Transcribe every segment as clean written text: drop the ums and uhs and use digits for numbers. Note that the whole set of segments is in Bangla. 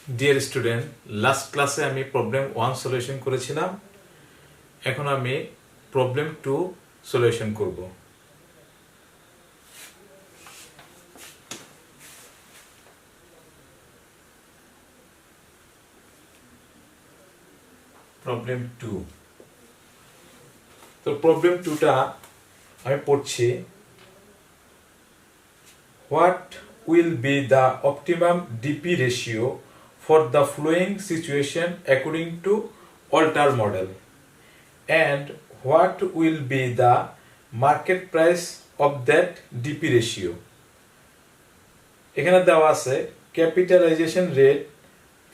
ডিয়ার স্টুডেন্ট, লাস্ট ক্লাসে আমি প্রবলেম 1 সলিউশন করেছিলাম। এখন আমি প্রবলেম 2 সলিউশন করব। প্রবলেম 2, তো প্রবলেম 2টা আমি পড়ছি। What will be the optimum DP ratio for the following situation according to Alter model? And what will be the market price of that DP ratio? এখানে দেওয়া আছে capitalization rate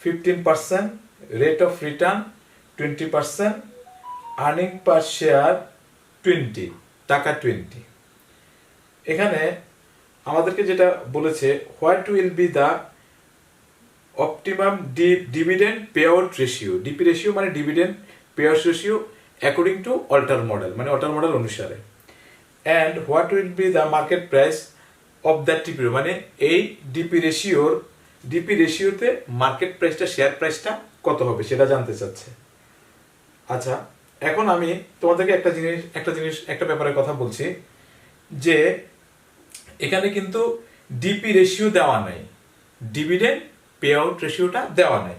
15%, rate of return 20%, earning per share 20 টাকা 20। এখানে আমাদেরকে যেটা বলেছে, what will be the optimum dividend payout ratio. DP ratio মানে dividend payout ratio according to Walter model, মানে অল্টার মডেল অনুসারে। And what will be the market price of that DP, মানে এই ডিপি রেশিওতে মার্কেট প্রাইসটা, শেয়ার প্রাইসটা কত হবে সেটা জানতে চাচ্ছে। আচ্ছা, এখন আমি তোমাদেরকে একটা ব্যাপারে কথা বলছি যে এখানে কিন্তু ডিপি রেশিও দেওয়া নাই, ডিভিডেন্ড পে আউট রেশিওটা দেওয়া নাই।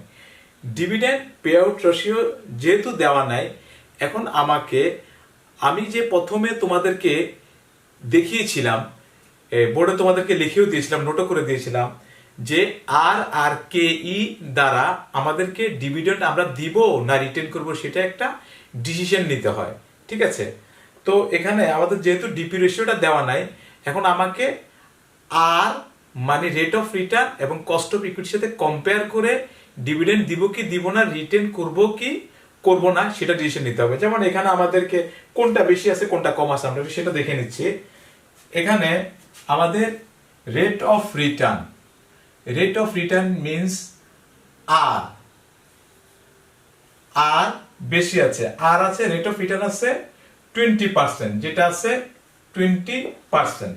ডিভিডেন্ড পে আউট রেশিও যেহেতু দেওয়া নাই, এখন আমি যে প্রথমে তোমাদেরকে দেখিয়েছিলাম, বোর্ডে তোমাদেরকে লিখেও দিয়েছিলাম, নোটও করে দিয়েছিলাম যে আর কে ই দ্বারা আমাদেরকে ডিভিডেন্ড আমরা দিব না রিটেন করব সেটা একটা ডিসিশন নিতে হয়, ঠিক আছে। তো এখানে আমাদের যেহেতু ডিপি রেশিওটা দেওয়া নাই, এখন আমাকে আর মানে রেট অফ রিটার্ন এবং কস্ট অফ ইকুইটির সাথে কম্পেয়ার করে ডিভিডেন্ড দিব কি দিব না, রিটেন করব কি করব না সেটা ডিসিশন নিতে হবে। যেমন এখানে আমাদেরকে কোনটা বেশি আছে কোনটা কম আছে আমরা সেটা দেখে নিচ্ছি। এখানে আমাদের রেট অফ রিটার্ন মিন্স আর বেশি আছে, আর আছে রেট অফ রিটার্ন আছে 20%, যেটা আছে 20%।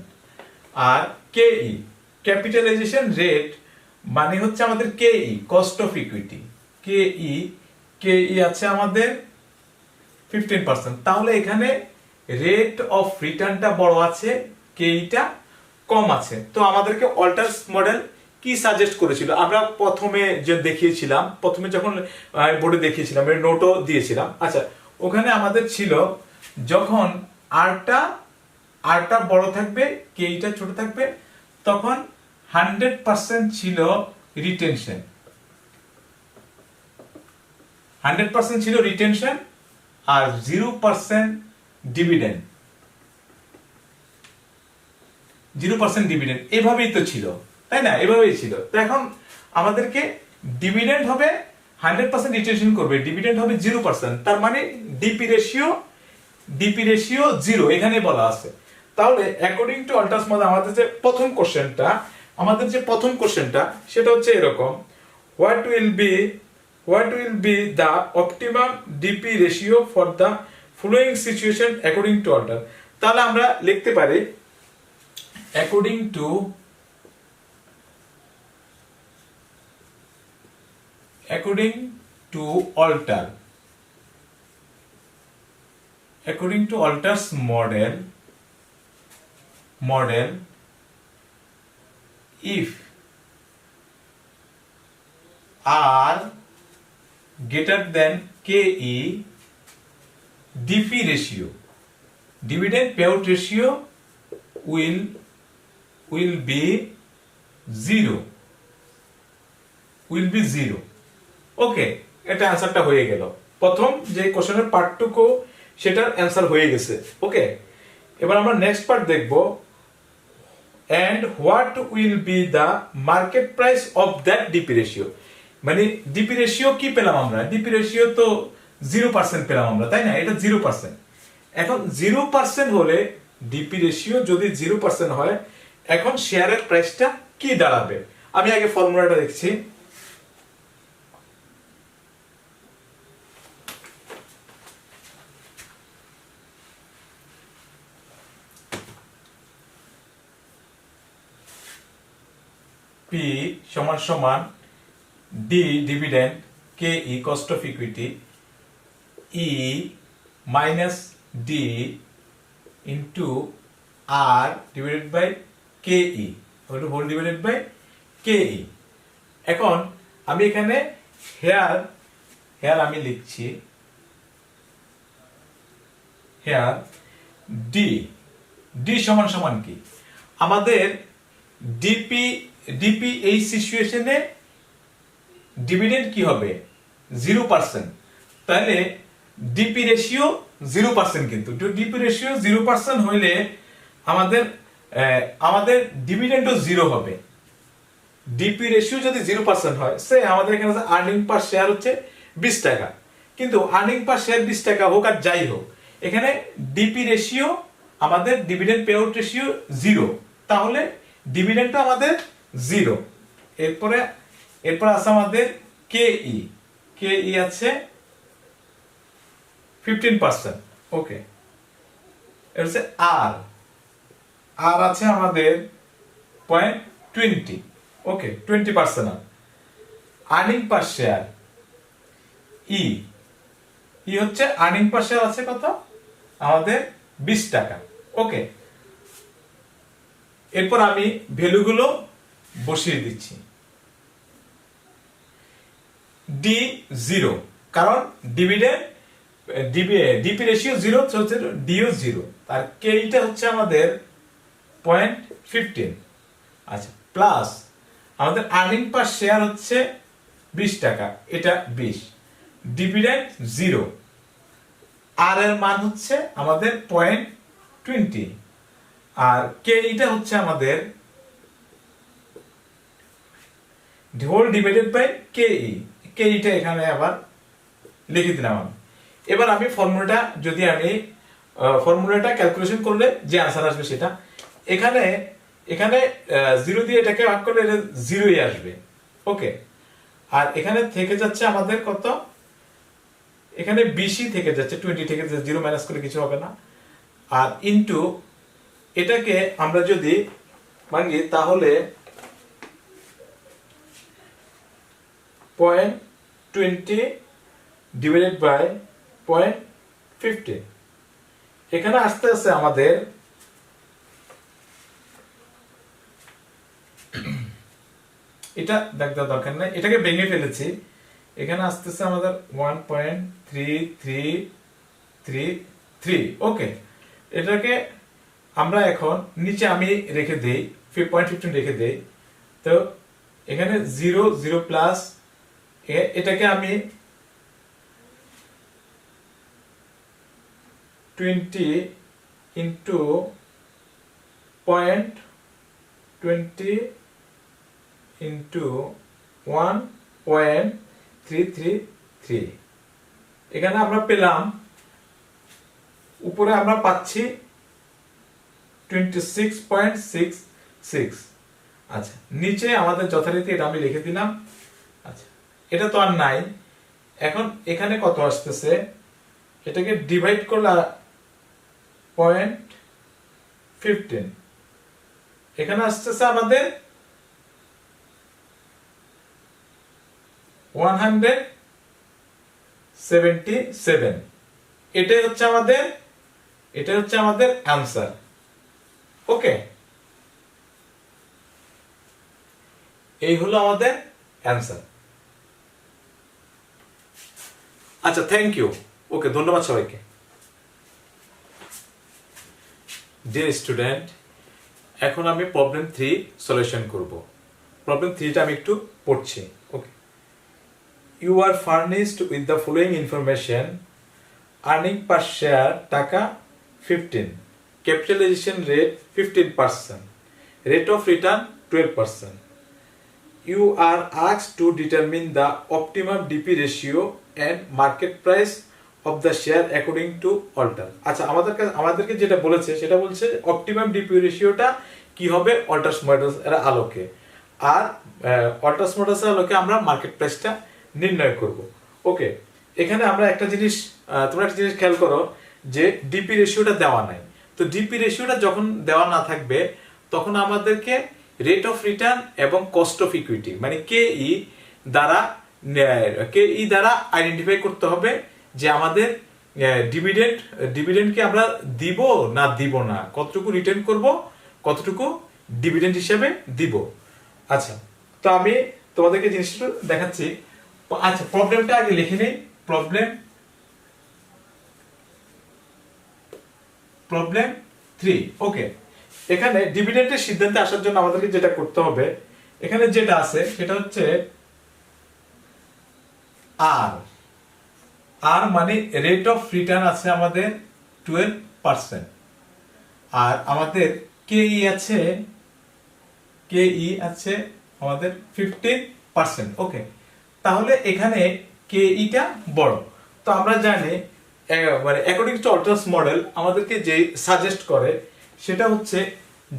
আর কেই ক্যাপিটালাইজেশন রেট মানে হচ্ছে আমাদের কেই কস্ট অফ ইকুইটি, কেই আছে আমাদের 15%। তাহলে এখানে রেট অফ রিটার্নটা বড় আছে, কেইটা কম আছে। তো আমাদেরকে অল্টার্স মডেল কি সাজেস্ট করেছিল, আমরা প্রথমে যে দেখিয়েছিলাম, প্রথমে যখন বোর্ডে দেখিয়েছিলাম, নোটও দিয়েছিলাম। আচ্ছা, ওখানে আমাদের ছিল যখন আরটা বড় থাকবে, কেইটা ছোট থাকবে, তখন 100% ছিল রিটেনশন, 100% ছিল রিটেনশন আর 0% ডিভিডেন্ড, 0% ডিভিডেন্ড। এভাবেই তো ছিল, তাই না? এভাবেই ছিল। তো এখন আমাদেরকে ডিভিডেন্ড হবে 100% রিটেনশন করবে, ডিভিডেন্ড হবে 0%, তার মানে ডিপি রেশিও 0 এখানে বলা আছে। তাহলে অ্যাকর্ডিং টু অল্টার্স মডেল আমাদের যে প্রথম কোশ্চেনটা সেটা হচ্ছে এরকম, what will be the optimum DP ratio for the following situation according to Walter. তাহলে আমরা লিখতে পারি according to Alter's model, if R greater than KE, DP ratio, dividend payout ratio will be 0. ওকে, এটা অ্যান্সারটা হয়ে গেল। প্রথম যে কোশ্চেনের পার্ট 2 সেটার অ্যান্সার হয়ে গেছে। ওকে, এবার আমরা নেক্সট পার্ট দেখব। And what will be the market price of that DP ratio, মানে ডিপি রেশিও কি পেলাম আমরা? ডিপি রেশিও তো 0% পেলাম আমরা, তাই না? এটা 0%। এখন 0% হলে, ডিপি রেশিও যদি 0% হয়, এখন শেয়ারের প্রাইসটা কি দাঁড়াবে? আমি আগে ফর্মুলাটা দেখছি। পি সমান D dividend, K E cost of equity, E minus D into R divided by K E whole divided by K E. এখন আমি এখানে হেয়ার আমি লিখছি হেয়ার ডি সমান সমান কি আমাদের ডিপি এই সিচুয়েশনে ডিভিডেন্ড কি হবে 0%, তাহলে ডিপি রেশিও 0% কিন্তু ডিপি রেশিও 0% হইলে আমাদের ডিভিডেন্ডও 0 হবে। ডিপি রেশিও যদি 0% হয়, সে আমাদের এখানে আর্নিং পার শেয়ার হচ্ছে 20 টাকা, কিন্তু আর্নিং পার শেয়ার 20 টাকা হোক আর যাই হোক, এখানে ডিপি রেশিও আমাদের ডিভিডেন্ড পে আউট রেশিও 0, তাহলে ডিভিডেন্ডটা আমাদের 0। এরপরে আছে আমাদের কে ই আছে 15%। ওকে, এটা হচ্ছে আর আছে আমাদের 0.20। ওকে, 20%। আর্নিং পার শেয়ার ই হচ্ছে আর্নিং পার শেয়ার আছে কত আমাদের 20 টাকা। ওকে, এরপর আমি ভ্যালুগুলো বসিয়ে দিচ্ছি। ডি 0, কারণ ডিভিডেন্ড ডিপি রেশিও 0 হচ্ছে ডিও 0, আর কে টা হচ্ছে আমাদের 0.15। আচ্ছা, প্লাস আমাদের আর্নিং পার শেয়ার হচ্ছে 20 টাকা, এটা 20, ডিভিডেন্ড 0, আর এর মান হচ্ছে আমাদের 0.20, আর কে টা হচ্ছে আমাদের হোল ডিভাইডেড বাই কে টা এখানে আবার লিখে দিলাম আমি। এবার আমি ফর্মুলাটা ক্যালকুলেশন করলে যে আনসার আসবে সেটা এখানে 0 দিয়ে এটাকে ভাগ করলে এটা 0ই আসবে। ওকে, আর এখানে থেকে যাচ্ছে আমাদের কত, এখানে 20ই থেকে যাচ্ছে, 20 থেকে 0 মাইনাস করলে কিছু হবে না। আর ইনটু এটাকে আমরা যদি ভাঙি তাহলে 0.20 ডিভাইডেড বাই 0.15, এখানে আসতে আসতে আমাদের এটা দেখতে দরকার নাই, এটাকে ভেঙে ফেলেছি, এখানে আসতেছে আমাদের 1.3333। ওকে, এটাকে আমরা এখন নিচে আমি রেখে দেই 0.15 রেখে দেই, তো এখানে 0 প্লাস এটাকে আমি 20 ইন্টু 0.20 ইন্টু 1.333, এখানে আমরা পেলাম, উপরে আমরা পাচ্ছি 26.66। আচ্ছা, নিচে আমাদের যথারীতি এটা আমি লিখে দিলাম। আচ্ছা, এটা তো আর নাই, এখন এখানে কত আসতেছে, এটাকে ডিভাইড করলে 0.15, এখানে আসতেছে আমাদের 177। এটাই হচ্ছে আমাদের আনসার। ওকে, এই হলো আমাদের অ্যান্সার। আচ্ছা, থ্যাংক ইউ। ওকে, ধন্যবাদ সবাইকে। ডিয়ার স্টুডেন্ট, এখন আমি প্রবলেম 3 সলিউশন করব। প্রবলেম 3টা আমি একটু পড়ছি। Okay, you are furnished with the following information: earning per share টাকা 15, capitalization rate 15%, rate of return 12%. You are asked to determine the optimum DP ratio and market price of the share according to Alter. আচ্ছা, আমাদেরকে যেটা বলেছে সেটা বলছে অপটিমাম ডিপি রেশিওটা কি হবে অল্টার্স মডেলস এর আলোকে, আর অল্টার্স মডেলস এর আলোকে আমরা মার্কেট প্রাইসটা নির্ণয় করব। ওকে, এখানে আমরা তোমরা একটা জিনিস খেয়াল করো যে ডিপি রেশিওটা দেওয়া নাই, তো ডিপি রেশিওটা যখন দেওয়া না থাকবে তখন আমাদেরকে রেট অফ রিটার্ন এবং কস্ট অফ ইকুইটি মানে কে ই দ্বারা কেই দ্বারা আইডেন্টিফাই করতে হবে যে আমাদের ডিভিডেন্ডকে আমরা দিব না দিব না, কতটুকু রিটার্ন করব, কতটুকু ডিভিডেন্ড হিসেবে দিব। আচ্ছা, তো আমি তোমাদেরকে জিনিসটা দেখাচ্ছি। আচ্ছা, প্রবলেমটা আগে লিখে নেই। প্রবলেম 3। ওকে, এখানে ডিভিডেন্ডের সিদ্ধান্তে আসার জন্য আমাদেরকে যেটা করতে হবে, এখানে যেটা আছে সেটা হচ্ছে আর মানে রেট অফ রিটার্ন আছে আমাদের 12%, আর আমাদের কেই আছে আমাদের 15%। ওকে, তাহলে এখানে কেইটা বড়। তো আমরা জানি মানে অ্যাকর্ডিং টু অল্টারস মডেল আমাদেরকে যে সাজেস্ট করে সেটা হচ্ছে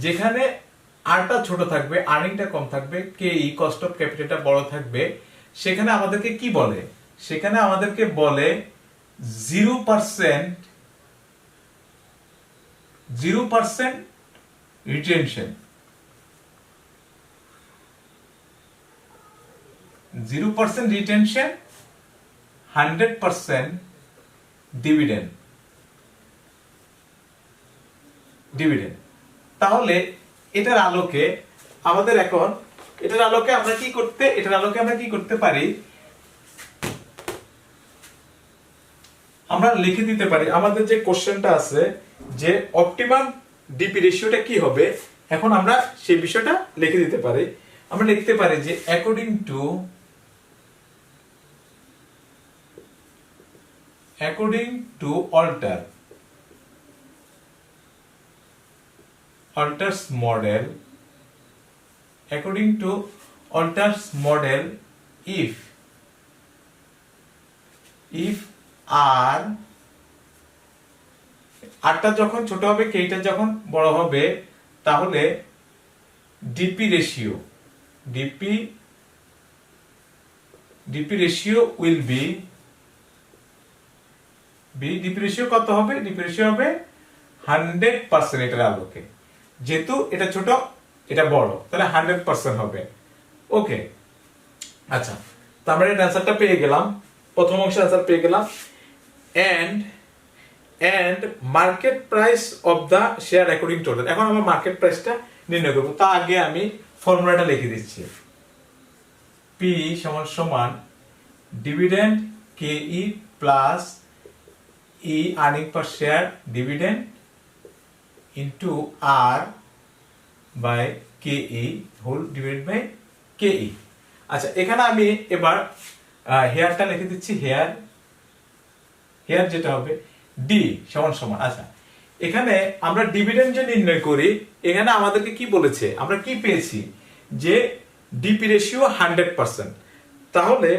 যেখানে আরটা ছোট থাকবে, আর্নিংটা কম থাকবে, কেই কস্ট অফ ক্যাপিটালটা বড় থাকবে, সেখানে আমাদেরকে কি বলে? সেখানে আমাদেরকে বলে 0% রিটেনশন, 0% রিটেনশন, 100% ডিভিডেন্ড। তাহলে এটার আলোকে আমরা কি করতে পারি? আমরা লিখে দিতে পারি আমাদের যে কোশ্চেনটা আছে যে অপটিমাম ডিপি রেশিওটা কি হবে। এখন আমরা সেই বিষয়টা লিখে দিতে পারি। আমরা লিখতে পারি যে according to Alter's model, if আরটা যখন ছোট হবে, কেইটা যখন বড় হবে, তাহলে DP ratio will be DP ratio কত হবে? ডিপি রেশিও হবে 100% এটার আলোকে। যেহেতু এটা ছোট এটা বড়, তাহলে 100% হবে। ওকে, আচ্ছা, তো আমরা এর অ্যানসারটা পেয়ে গেলাম, প্রথম অংশের অ্যানসার পেয়ে গেলাম। And market price of the share according to order. এখন আমরা মার্কেট প্রাইসটা নির্ণয় করব। তা আগে আমি ফর্মুলাটা লিখে দিচ্ছি। P সমান ডিভিডেন্ড কেই plus E earning per share dividend into R by কেই হোল ডিভাইড বাই কেই। আচ্ছা, এখানে আমি এবার হেয়ারটা লিখে দিচ্ছি। হেয়ার যেটা হবে ডি সমান। আচ্ছা, এখানে আমরা ডিভিডেন্ড যে নির্ণয় করি, এখানে আমাদেরকে কি বলেছে? আমরা কি পেয়েছি? যে ডিপি রেশিও 100%। তাহলে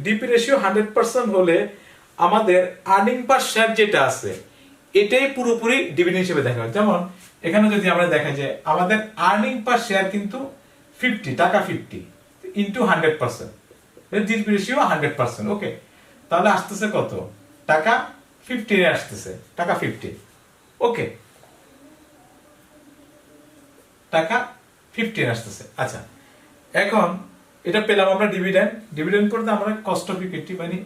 ডিপি রেশিও 100% হলে আমাদের আর্নিং পার শেয়ার যেটা আছে এটাই পুরোপুরি ডিভিডেন্ড হিসেবে দেখা হয়। যেমন এখানে যদি আমরা দেখা যায় আমাদের আর্নিং পার শেয়ার কিন্তু 50 টাকা, 50 ইনটু 100%, ডিপি রেশিও 100%। ওকে, তাহলে আসতেছে কত টাকা? 50 আসতেছে, টাকা 50। ওকে, টাকা 50 আসতেছে। আচ্ছা, এখন এটা পেলাম আমরা ডিভিডেন্ড করতে আমরা কস্ট অফ ইকুইটি মানে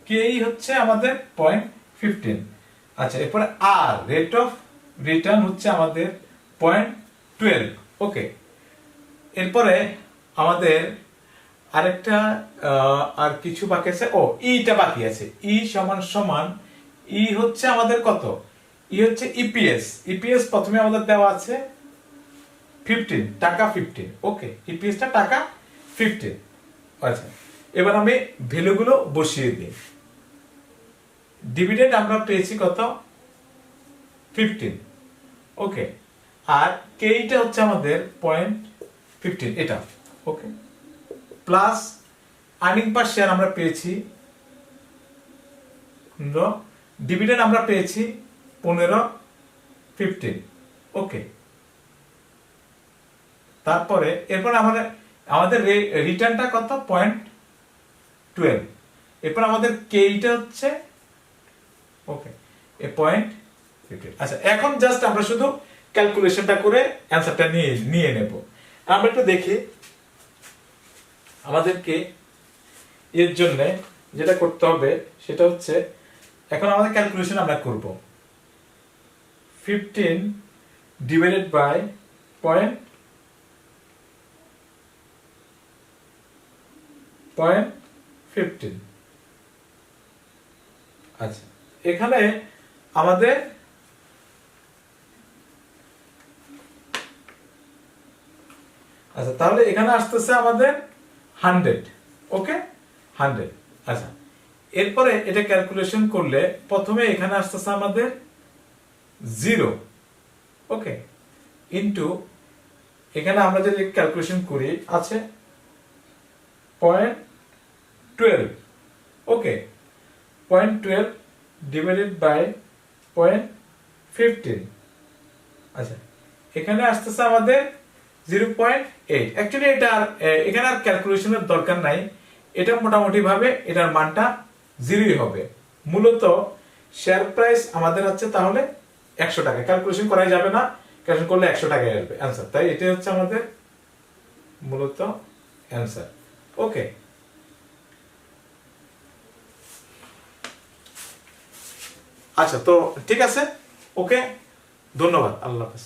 কেই হচ্ছে আমাদের 0.15। আচ্ছা, এরপরে আর রেট অফ রিটার্ন হচ্ছে আমাদের 0.12। ওকে, এরপরে আমাদের আরেকটা আর কিছু বাকি আছে। ইটা বাকি আছে। সমান হচ্ছে আমাদের কত? হচ্ছে ইপিএস প্রথমে আমাদের দেওয়া আছে 15 টাকা 15। ওকে, ইপিএসটা টাকা 15। আচ্ছা, এবার আমি ভ্যালুগুলো বসিয়ে দিই। ডিভিডেন্ড আমরা পেয়েছি কত? 15। ওকে, আর কেইটা হচ্ছে আমাদের 0.15 এটা। ওকে, প্লাস আর্নিং পার শেয়ার আমরা পেয়েছি 15, ডিভিডেন্ড আমরা পেয়েছি 15। ওকে, তারপরে এরপর আমাদের রিটার্নটা কত? 0.12। এরপর আমাদের কেইটা হচ্ছে ওকে 0.15। আচ্ছা, এখন জাস্ট আমরা শুধু ক্যালকুলেশনটা করে অ্যানসারটা নিয়ে নেব। আমরা একটু দেখি আমাদেরকে এর জন্য যেটা করতে হবে সেটা হচ্ছে, এখন আমাদের ক্যালকুলেশন আমরা করব 15 ডিভাইডেড বাই পয়েন্ট 15। আচ্ছা, এখানে আমাদের আচ্ছা, তাহলে এখানে আসতেছে আমাদের 100। ওকে, 100। আচ্ছা, এরপরে এটা ক্যালকুলেশন করলে প্রথমে এখানে আসতেছে আমাদের 0। ওকে, ইনটু এখানে আমরা যদি ক্যালকুলেশন করি আছে 0.12। ওকে, 0.12 ডিভাইডেড বাই 0.15। আচ্ছা, এখানে আসতেছে আমাদের 0.8। অ্যাকচুয়ালি এটা এখানে আর ক্যালকুলেশনের দরকার নাই, এটা মোটামুটি ভাবে এটার মানটা 0ই হবে। মূলত শেয়ার প্রাইস আমাদের হচ্ছে তাহলে 100 টাকা, ক্যালকুলেশন করাই যাবে না, ক্যালকুলেশন করলে 100 টাকায় আসবে অ্যান্সার। তাই এটাই হচ্ছে আমাদের মূলত অ্যান্সার। ওকে, আচ্ছা, তো ঠিক আছে। ওকে, ধন্যবাদ, আল্লাহ হাফেজ।